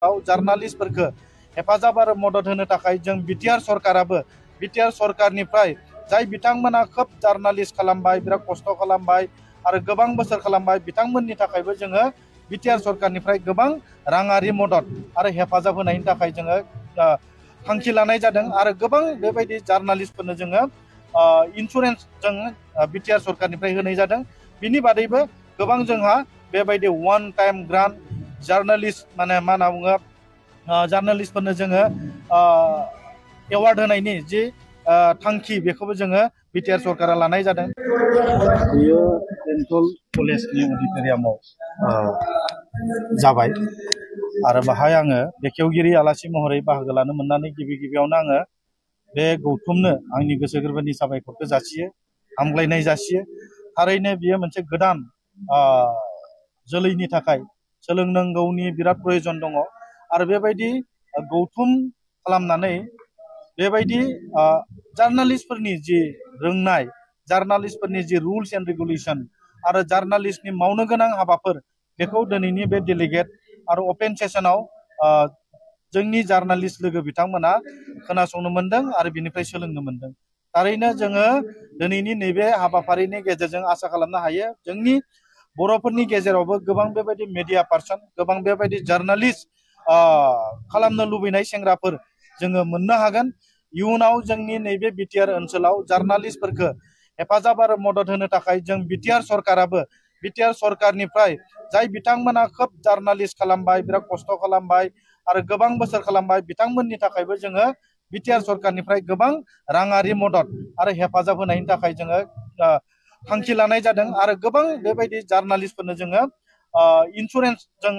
जार्नालिस्टफोरखौ हेफाजाब आरो मदद होनो थाखाय जों बिटिआर सरकाराबो बिटिआर सरकारनिफ्राय जाय बिथांमोना खोब जार्नालिस्ट खालामबाय बिराद खस्थ' खालामबाय आरो गोबां बोसोर खालामबाय बिथांमोननि थाखायबो जोङो बिटिआर सरकारनिफ्राय गोबां राङारि मदद आरो हेफाजाब होनायनि थाखाय जोङो थांखि लानाय जादों आरो गोबां बेबायदि जार्नालिस्टफोरनो जोङो इन्सुरेन्स जों बिटिआर सरकारनिफ्राय होनाय जादों बिनि बादैबो गोबां जोंहा बेबायदि वान टाइम ग्रान्ट जार्नालिस्ट माने मा होनना बुङो जार्नालिस्टफोरनो जोङो एवार्ड होनायनि जि थांखि बेखौबो जोङो बिटिआर सरकारा लानाय जादों। बेयो बेंटल कलेजनि अडिट'रियामाव जाबाय आरो बाहाय आङो बेखेवगिरि आलासि महरै बाहागो लानो मोननानै गिबियावनो आङो बे गौथुमनो आंनि गोसो गोरबोनि साबायखरखौ जासियो हामग्लायनाय जासियो। थारैनो बियो मोनसे गोदान जोलैनि थाखाय सोलोंनांगौनि बिराद प्रयोजन दङ आरो बेबायदि गौथुम खालामनानै बेबायदि जार्नालिस्टफोरनि जि रोंनाय जार्नालिस्टफोरनि जि रुल्स एन्ड रेगुलेसन आरो जार्नालिस्टनि मावनो गोनां हाबाफोर बेखौ दिनैनि बे डेलिगेट आरो अपेन सेसनाव जोंनि जार्नालिस्ट लोगो बिथांमोना खोनासंनो मोनदों आरो बिनिफ्राय सोलोंनो मोनदों। थारैनो जोङो दिनैनि नैबे हाबाफारिनि गेजेरजों आसा खालामनो हायो जोंनि बर'फोरनि गेजेरावबो गोबां बेबायदि मेडिया पार्सन गोबां बेबायदि जार्नालिस्ट खालामनो लुबैनाय सेंग्राफोर जोङो मोननो हागोन। इयुनाव जोंनि नैबे बिटिआर ओनसोलाव जार्नालिस्टफोरखौ हेफाजाब आरो मदद होनो थाखाय जों बिटिआर सरकाराबो बिटिआर सरकारनिफ्राय जाय बिथांमोना खोब जार्नालिस्ट खालामबाय बिराद खस्थ' खालामबाय आरो गोबां बोसोर खालामबाय बिथांमोननि थाखायबो जोङो बिटिआर सरकारनिफ्राय गोबां राङारि मदद आरो हेफाजाब होनायनि थाखाय जोङो थांखि लानाय जादों आरो गोबां बेबायदि जार्नालिस्टफोरनो जोङो इन्सुरेन्स जों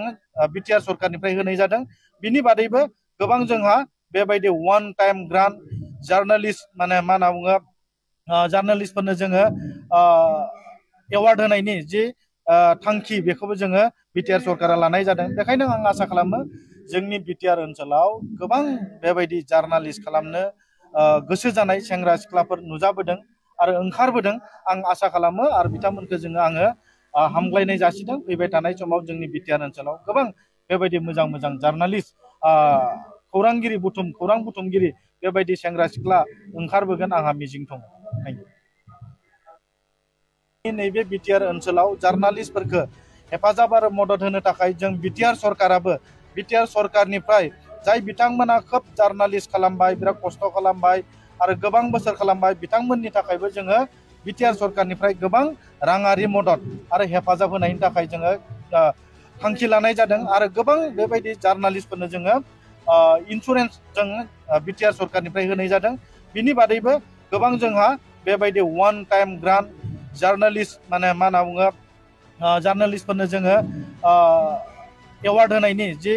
बिटिआर सरकारनिफ्राय होनाय जादों। बिनि बादैबो गोबां जोंहा बेबायदि वान टाइम ग्रान्ट जार्नालिस्ट माने मा होनना बुङो जार्नालिस्टफोरनो जोङो एवार्ड होनायनि जि थांखि बेखौबो जोङो बिटिआर सरकारा लानाय जादों। बेखायनो आं आसा खालामो जोंनि बिटिआर ओनसोलाव गोबां बेबायदि जार्नालिस्ट खालामनो गोसो जानाय सेंग्रा सिख्लाफोर नुजाबोदों आरो ओंखारबोदों। आं आसा खालामो आरो बिथांमोनखौ जोङो आङो हामग्लायनाय जासिदों फैबाय थानाय समाव जोंनि बिटिआर ओनसोलाव गोबां बेबायदि मोजां मोजां जार्नालिस्ट खौरां बुथुमगिरि बेबायदि सेंग्रा सिख्ला ओंखारबोगोन आंहा मिजिं दङ। नैबे बिटिआर ओनसोलाव जार्नालिस्टफोरखौ हेफाजाब आरो मदद होनो थाखाय जों बिटिआर सरकाराबो बिटिआर सरकारनिफ्राय जाय बिथांमोना खोब जार्नालिस्ट खालामबाय बिराद खस्थ' खालामबाय आरो गोबां बोसोर खालामबाय बिथांमोननि थाखायबो जोङो बिटिआर सरकारनिफ्राय गोबां राङारि मदद आरो हेफाजाब होनायनि थाखाय जोङो थांखि लानाय जादों आरो गोबां बेबायदि जार्नालिस्टफोरनो जोङो इन्सुरेन्स जों बिटिआर सरकारनिफ्राय होनाय जादों। बिनि बादैबो गोबां जोंहा बेबायदि वान टाइम ग्रान्ट जार्नालिस्ट माने मा होनना बुङो जार्नालिस्टफोरनो जोङो एवार्ड होनायनि जि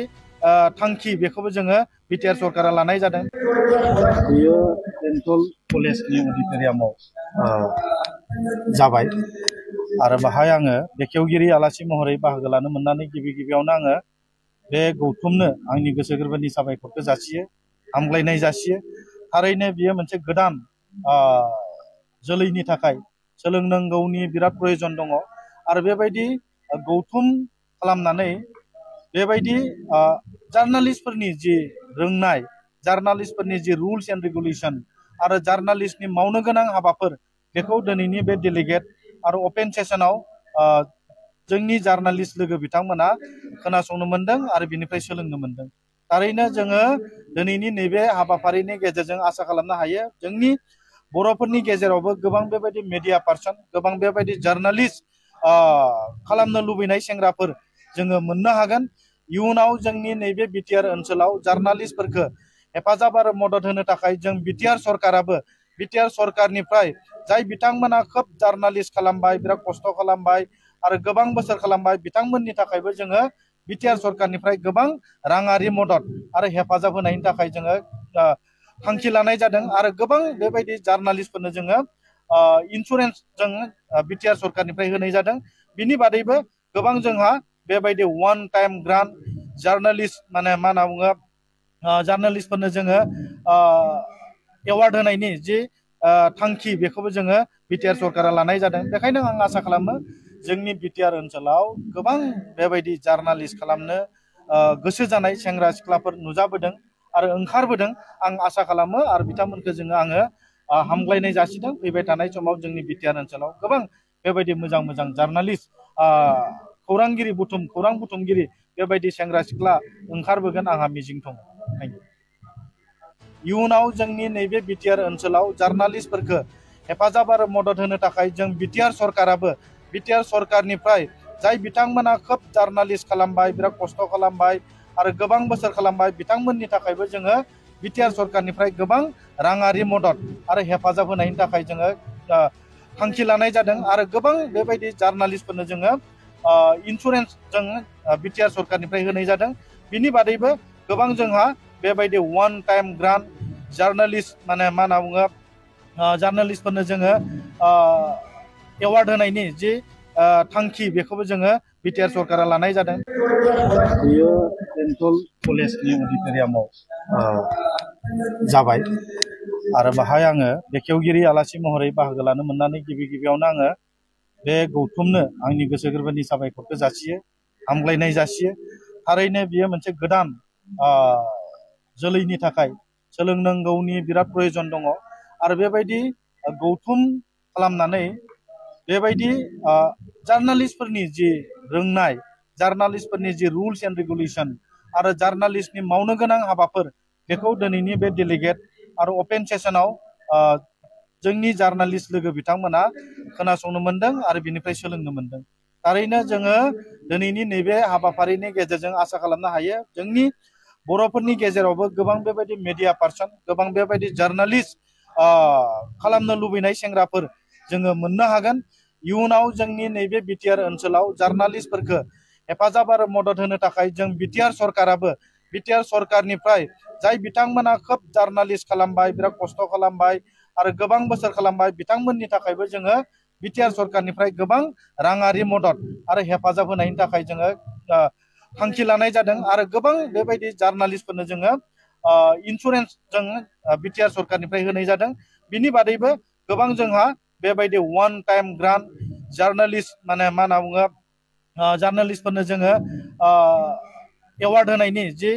थांखि बेखौबो जोङो बिटिआर सरकारा लानाय जादों। बेयो बेंटल कलेजनि अडिट'रियामाव जाबाय आरो बाहाय आङो बेखेवगिरि आलासि महरै बाहागो लानो मोननानै गिबियावनो आङो बे गौथुमनो आंनि गोसो गोरबोनि साबायखरखौ जासियो हामग्लायनाय जासियो। थारैनो बियो मोनसे गोदान जोलैनि थाखाय सोलोंनांगौनि बिराद प्रयोजन दङ आरो बेबायदि गौथुम खालामनानै बेबायदि जार्नालिस्टफोरनि जि रोंनाय जार्नालिस्टफोरनि जि रुल्स एन्ड रेगुलेसन आरो जार्नालिस्टनि मावनो गोनां हाबाफोर बेखौ दिनैनि बे डेलिगेट आरो अपेन सेसनाव जोंनि जार्नालिस्ट लोगो बिथांमोना खोनासंनो मोनदों आरो बिनिफ्राय सोलोंनो मोनदों। थारैनो जोङो दिनैनि नैबे हाबाफारिनि गेजेरजों आसा खालामनो हायो जोंनि बर'फोरनि गेजेरावबो गोबां बेबायदि मेडिया पार्सन गोबां बेबायदि जार्नालिस्ट खालामनो लुबैनाय सेंग्राफोर जोङो मोननो हागोन। इयुनाव जोंनि नैबे बिटिआर ओनसोलाव जार्नालिस्टफोरखौ हेफाजाब आरो मदद होनो थाखाय जों बिटिआर सरकाराबो बिटिआर सरकारनिफ्राय जाय बिथांमोना खोब जार्नालिस्ट खालामबाय बिराद खस्थ' खालामबाय आरो गोबां बोसोर खालामबाय बिथांमोननि थाखायबो जोङो बिटिआर सरकारनिफ्राय गोबां राङारि मदद आरो हेफाजाब होनायनि थाखाय जोङो थांखि लानाय जादों आरो गोबां बेबायदि जार्नालिस्टफोरनो जोङो इन्सुरेन्स जों बिटिआर सरकारनिफ्राय होनाय जादों। बिनि बादैबो गोबां जोंहा बेबायदि वान टाइम ग्रान्ट जार्नालिस्ट माने मा होनना बुङो जार्नालिस्टफोरनो जोङो एवार्ड होनायनि जि थांखि बेखौबो जोङो बिटिआर सरकारा लानाय जादों। बेखायनो आं आसा खालामो जोंनि बिटिआर ओनसोलाव गोबां बेबायदि जार्नालिस्ट खालामनो गोसो जानाय सेंग्रा सिख्लाफोर नुजाबोदों आरो ओंखारबोदों। आं आसा खालामो आरो बिथांमोनखौ आङो हामग्लायनाय जासिदों। फैबाय थानाय समाव जोंनि बिटिआर ओनसोलाव गोबां बेबायदि मोजां मोजां जार्नालिस्ट खौरां बुथुमगिरि बेबायदि सेंग्रा सिख्ला ओंखारबोगोन आंहा मिजिं दङ। इयुनाव जोंनि नैबे बिटिआर ओनसोलाव जार्नालिस्टफोरखौ हेफाजाब आरो मदद होनो थाखाय जों बिटिआर सरकाराबो बिटिआर सरकारनिफ्राय जाय बिथांमोना खोब जार्नालिस्ट खालामबाय, बिराद खस्थ' खालामबाय आरो गोबां बोसोर खालामबाय, बिथांमोननि थाखायबो जोङो बिटिआर सरकारनिफ्राय गोबां राङारि मदद आरो हेफाजाब होनायनि थाखाय जोङो थांखि लानाय जादों आरो गोबां बेबायदि जार्नालिस्टफोरनो जोङो इन्सुरेन्स जों बिटिआर सरकारनिफ्राय होनाय जादों। बिनि बादैबो गोबां जोंहा बेबायदि वान टाइम ग्रान्ट जार्नालिस्ट माने मा होनना बुङो जार्नालिस्टफोरनो जोङो एवार्ड होनायनि जि थांखि बेखौबो जोङो बिटिआर सरकारा लानाय जादों। बेयो बेंटल कलेजनि अडिट'रियामाव जाबाय आरो बाहाय आङो बेखेवगिरि आलासि महरै बाहागो लानो मोननानै गिबियावनो आङो बे गौथुमनो आंनि गोसो गोरबोनि साबायखरखौ जासियो, हामग्लायनाय जासियो। थारैनो बियो मोनसे गोदान जोलैनि थाखाय सोलोंनांगौनि बिराद प्रयजन दङ आरो बेबायदि गौथुम खालामनानै बेबायदि जार्नालिस्टफोरनि जि रोंनाय, जार्नालिस्टफोरनि जि रुल्स एन्ड रेगुलेसन आरो जार्नालिस्टनि मावनो गोनां हाबाफोर बेखौ दिनैनि बे डेलिगेट आरो अपेन सेसनाव जोंनि जार्नालिस्ट लोगो बिथांमोना खोनासंनो मोनदों आरो बिनिफ्राय सोलोंनो मोनदों। थारैनो जोङो दिनैनि नैबे हाबाफारिनि गेजेरजों आसा खालामनो हायो जोंनि बर'फोरनि गेजेरावबो गोबां बेबायदि मेडिया पार्सन, गोबां बेबायदि जार्नालिस्ट खालामनो लुबैनाय सेंग्राफोर जोङो मोननो हागोन। इयुनाव जोंनि नैबे बिटिआर ओनसोलाव जार्नालिस्टफोरखौ हेफाजाब आरो मदद होनो थाखाय जों बिटिआर सरकाराबो बिटिआर सरकारनिफ्राय जाय बिथांमोना खोब जार्नालिस्ट खालामबाय, बिराद खस्थ' खालामबाय आरो गोबां बोसोर खालामबाय, बिथांमोननि थाखायबो जोङो बिटिआर सरकारनिफ्राय गोबां राङारि मदद आरो हेफाजाब होनायनि थाखाय जोङो थांखि लानाय जादों आरो गोबां बेबायदि जार्नालिस्टफोरनो जोङो इन्सुरेन्स जों बिटिआर सरकारनिफ्राय होनाय जादों। बिनि बादैबो गोबां जोंहा बेबायदि वान टाइम ग्रान्ट जार्नालिस्ट माने मा होनना बुङो जार्नालिस्टफोरनो जोङो एवार्ड होनायनि जि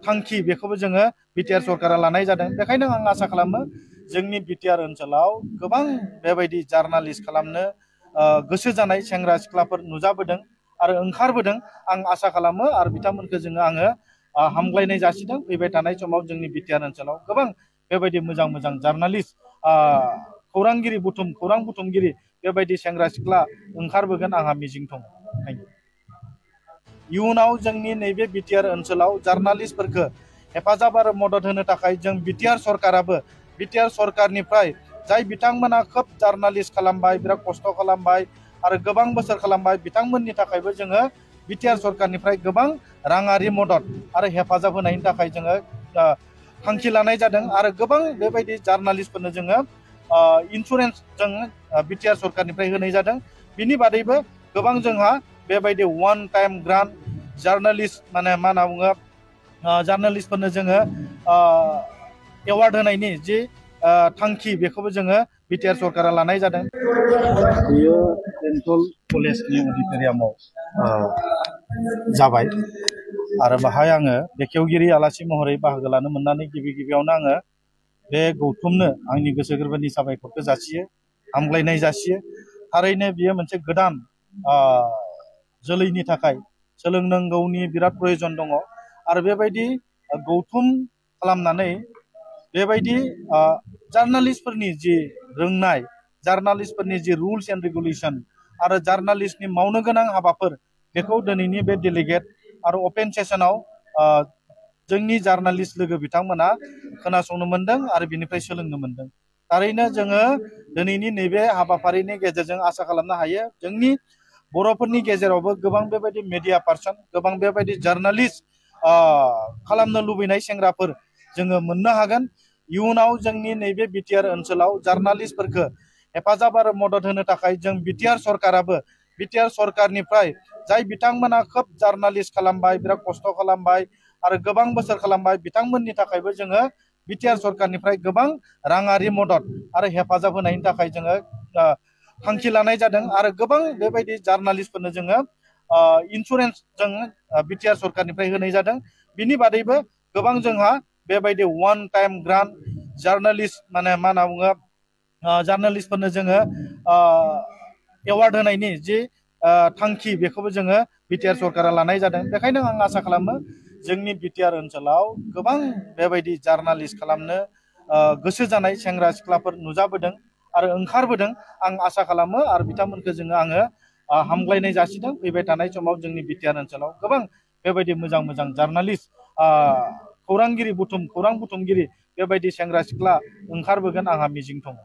थांखि बेखौबो जोङो बिटिआर सरकारा लानाय जादों। बेखायनो आं आसा खालामो जोंनि बिटिआर ओनसोलाव गोबां बेबायदि जार्नालिस्ट खालामनो गोसो जानाय सेंग्रा सिख्लाफोर नुजाबोदों आरो ओंखारबोदों। आं आसा खालामो आरो बिथांमोनखौ आङो हामग्लायनाय जासिदों। फैबाय थानाय समाव जोंनि बिटिआर ओनसोलाव गोबां बेबायदि मोजां मोजां जार्नालिस्ट खौरां बुथुमगिरि बेबायदि सेंग्रा सिख्ला ओंखारबोगोन आंहा मिजिं दङ। इयुनाव जोंनि नैबे बिटिआर ओनसोलाव जार्नालिस्टफोरखौ हेफाजाब आरो मदद होनो थाखाय जों बिटिआर सरकाराबो बिटिआर सरकारनिफ्राय जाय बिथांमोना खोब जार्नालिस्ट खालामबाय, बिराद खस्थ' खालामबाय आरो गोबां बोसोर खालामबाय, बिथांमोननि थाखायबो जोङो बिटिआर सरकारनिफ्राय गोबां राङारि मदद आरो हेफाजाब होनायनि थाखाय जोङो थांखि लानाय जादों आरो गोबां बेबायदि जार्नालिस्टफोरनो जोङो इन्सुरेन्स जों बिटिआर सरकारनिफ्राय होनाय जादों। बिनि बादैबो गोबां जोंहा बेबायदि वान टाइम ग्रान्ट जार्नालिस्ट माने मा होनना बुङो जार्नालिस्टफोरनो जोङो एवार्ड होनायनि जि थांखि बेखौबो जोङो बिटिआर सरकारा लानाय जादों। बेयो बेंटल कलेजनि अडिट'रियामाव जाबाय आरो बाहाय आङो बेखेवगिरि आलासि महरै बाहागो लानो मोननानै गिबियावनो आङो बे गौथुमनो आंनि गोसो गोरबोनि साबायखरखौ जासियो, हामग्लायनाय जासियो। थारैनो बियो मोनसे गोदान जोलैनि थाखाय सोलोंनांगौनि बिराद प्रयजन दङ आरो बेबायदि गौथुम खालामनानै बेबायदि जार्नालिस्टफोरनि जि रोंनाय, जार्नालिस्टफोरनि जि रुल्स एन्ड रेगुलेसन आरो जार्नालिस्टनि मावनो गोनां हाबाफोर बेखौ दिनैनि बे डेलिगेट आरो अपेन सेसनाव जोंनि जार्नालिस्ट लोगो बिथांमोना खोनासंनो मोनदों आरो बिनिफ्राय सोलोंनो मोनदों। थारैनो जोङो दिनैनि नैबे हाबाफारिनि गेजेरजों आसा खालामनो हायो जोंनि बर'फोरनि गेजेरावबो गोबां बेबायदि मेडिया पार्सन, गोबां बेबायदि जार्नालिस्ट खालामनो लुबैनाय सेंग्राफोर जोङो मोननो हागोन। इयुनाव जोंनि नैबे बिटिआर ओनसोलाव जार्नालिस्टफोरखौ हेफाजाब आरो मदद होनो थाखाय जों बिटिआर सरकाराबो बिटिआर सरकारनिफ्राय जाय बिथांमोना खोब जार्नालिस्ट खालामबाय, बिराद खस्थ' खालामबाय आरो गोबां बोसोर खालामबाय, बिथांमोननि थाखायबो जोङो बिटिआर सरकारनिफ्राय गोबां राङारि मदद आरो हेफाजाब होनायनि थाखाय जोङो थांखि लानाय जादों आरो गोबां बेबायदि जार्नालिस्टफोरनो जोङो इन्सुरेन्स जों बिटिआर सरकारनिफ्राय होनाय जादों। बिनि बादैबो गोबां जोंहा बेबायदि वान टाइम ग्रान्ट जार्नालिस्ट माने मा होनना बुङो जार्नालिस्टफोरनो जोङो एवार्ड होनायनि जि थांखि बेखौबो जोङो बिटिआर सरकारा लानाय जादों। बेखायनो आं आसा खालामो जोंनि बिटिआर ओनसोलाव गोबां बेबायदि जार्नालिस्ट खालामनो गोसो जानाय सेंग्रा सिख्लाफोर नुजाबोदों आरो ओंखारबोदों। आं आसा खालामो आरो बिथांमोनखौ आङो हामग्लायनाय जासिदों। फैबाय थानाय समाव जोंनि बिटिआर ओनसोलाव गोबां बेबायदि मोजां मोजां जार्नालिस्ट खौरां बुथुमगिरि बेबायदि सेंग्रा सिख्ला ओंखारबोगोन आंहा मिजिं दङ।